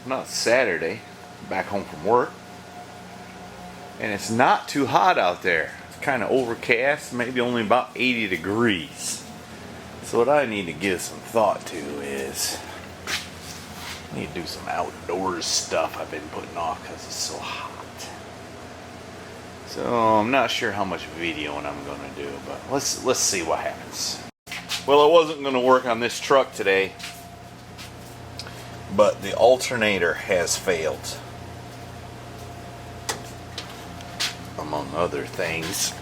No, it's Saturday, back home from work, and it's not too hot out there. It's kind of overcast, maybe only about 80 degrees. So what I need to give some thought to is I need to do some outdoors stuff I've been putting off because it's so hot. So I'm not sure how much videoing I'm going to do, but let's see what happens. Well, I wasn't going to work on this truck today, but the alternator has failed, among other things.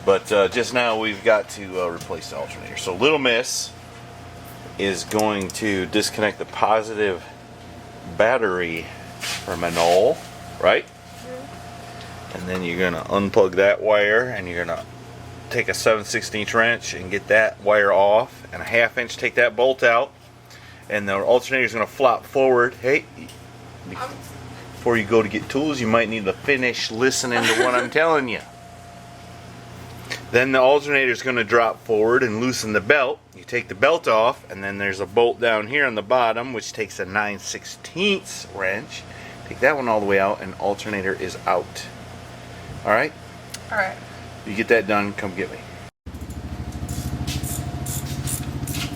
But just now we've got to replace the alternator. So Little Miss is going to disconnect the positive battery terminal, right? Mm-hmm. And then you're going to unplug that wire, and you're going to take a 7/16 wrench and get that wire off, and a 1/2 inch take that bolt out, and the alternator is going to flop forward. Hey, before you go to get tools, you might need to finish listening to what I'm telling you. Then the alternator is going to drop forward and loosen the belt. You take the belt off, and then there's a bolt down here on the bottom, which takes a 9/16 wrench. Take that one all the way out, and alternator is out. All right? All right. You get that done, come get me.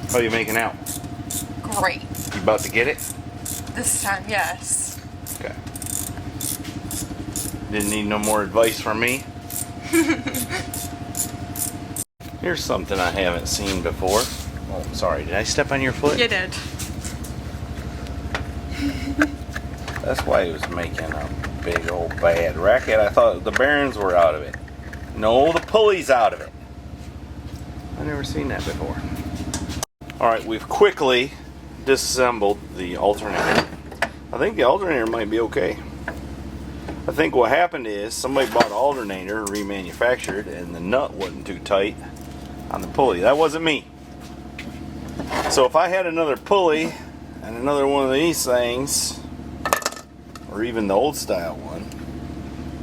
How are you making out? Great. You about to get it? This time, yes. Okay. Didn't need no more advice from me? Here's something I haven't seen before. Oh, sorry. Did I step on your foot? You did. That's why it was making a big old bad racket. I thought the bearings were out of it. No, the pulley's out of it. I've never seen that before. Alright, we've quickly disassembled the alternator. I think the alternator might be okay. I think what happened is somebody bought an alternator remanufactured, and the nut wasn't too tight on the pulley. That wasn't me. So if I had another pulley and another one of these things, or even the old style one,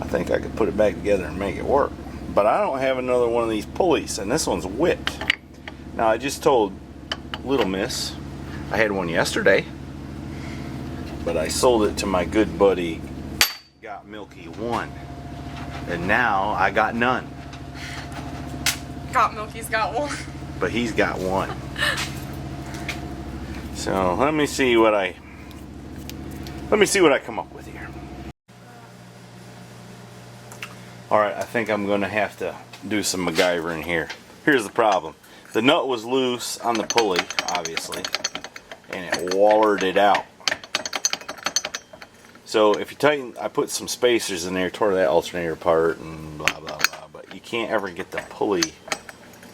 I think I could put it back together and make it work. But I don't have another one of these pulleys, and this one's whipped. Now, I just told Little Miss I had one yesterday, but I sold it to my good buddy Got Milky 1, and now I got none. Got Milky's got one. But he's got one. So let me see what I come up with here. Alright, I think I'm going to have to do some MacGyvering here. Here's the problem. The nut was loose on the pulley, obviously, and it wallered it out. So if you tighten, I put some spacers in there, tore that alternator apart, and blah, blah, blah. But you can't ever get the pulley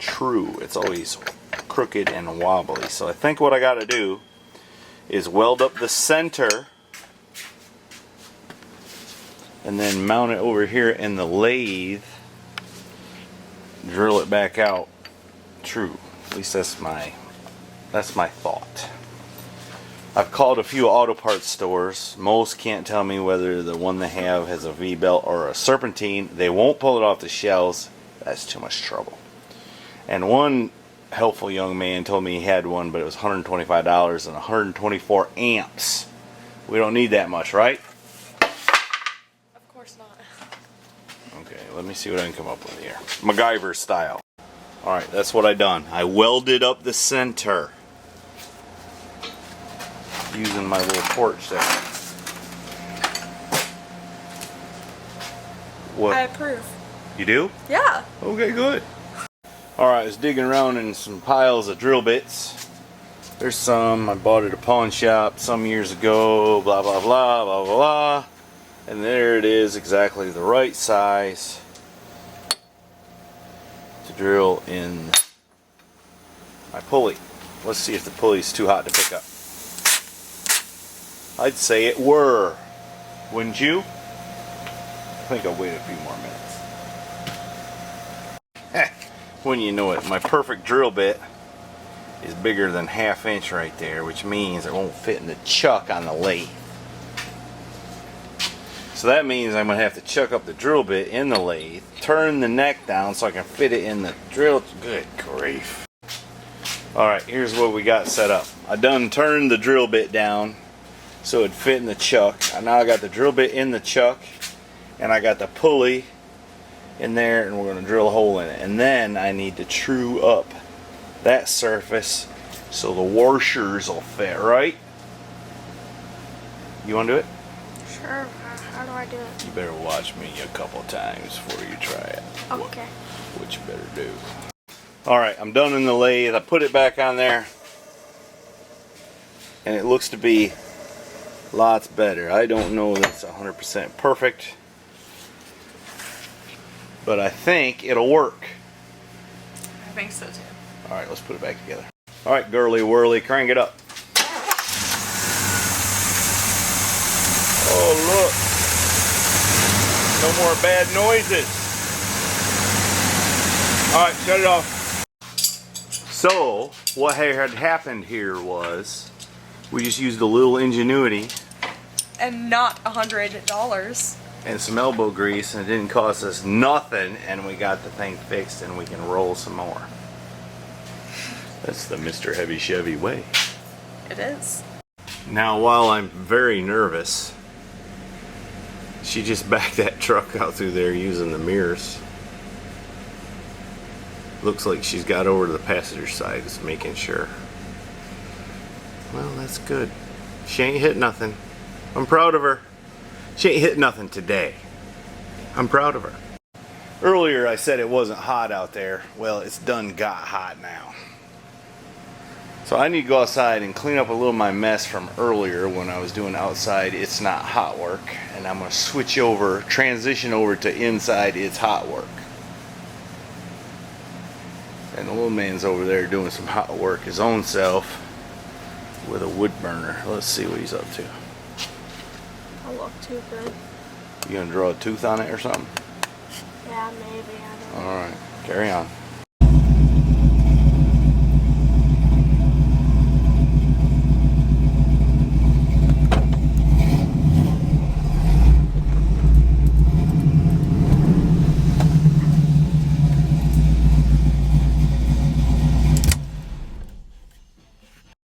true. It's always crooked and wobbly. So I think what I got to do is weld up the center and then mount it over here in the lathe, drill it back out true. At least that's my thought. I've called a few auto parts stores. Most can't tell me whether the one they have has a V-belt or a serpentine. They won't pull it off the shelves. That's too much trouble. And one helpful young man told me he had one, but it was $125 and 124 amps. We don't need that much, right? Of course not. Okay, let me see what I can come up with here. MacGyver style. Alright, that's what I done. I welded up the center using my little torch there. What? I approve. You do? Yeah. Okay, good. Alright, I was digging around in some piles of drill bits. There's some I bought at a pawn shop some years ago, blah blah blah blah blah blah. And there it is, exactly the right size to drill in my pulley. Let's see if the pulley's too hot to pick up. I'd say it were. Wouldn't you? I think I'll wait a few more minutes. When you know it, my perfect drill bit is bigger than 1/2 inch right there, which means it won't fit in the chuck on the lathe. So that means I'm going to have to chuck up the drill bit in the lathe, turn the neck down so I can fit it in the drill. Good grief. Alright, here's what we got set up. I done turned the drill bit down so it'd fit in the chuck. Now I got the drill bit in the chuck, and I got the pulley in there, and we're going to drill a hole in it. And then I need to true up that surface so the washers will fit, right? You want to do it? Sure. How do I do it? You better watch me a couple times before you try it. Okay. What you better do. Alright, I'm done in the lathe. I put it back on there, and it looks to be lots better. I don't know that it's 100% perfect, but I think it'll work. I think so too. Alright, let's put it back together. Alright, girly whirly, crank it up. Oh, look. No more bad noises. Alright, shut it off. So, what had happened here was we just used a little ingenuity And not $100. and some elbow grease, and it didn't cost us nothing, and we got the thing fixed, and we can roll some more. That's the Mr. Heavy Chevy way. It is. Now, while I'm very nervous, she just backed that truck out through there using the mirrors. Looks like she's got over to the passenger side, just making sure. Well, that's good. She ain't hit nothing. I'm proud of her. She ain't hit nothing today. I'm proud of her. Earlier I said it wasn't hot out there. Well, it's done got hot now. So I need to go outside and clean up a little of my mess from earlier when I was doing outside It's Not Hot Work. And I'm going to switch over, transition over to inside It's Hot Work. And the little man's over there doing some hot work his own self with a wood burner. Let's see what he's up to. Don't look too good. You gonna draw a tooth on it or something? Yeah, maybe. I don't know. Alright, carry on.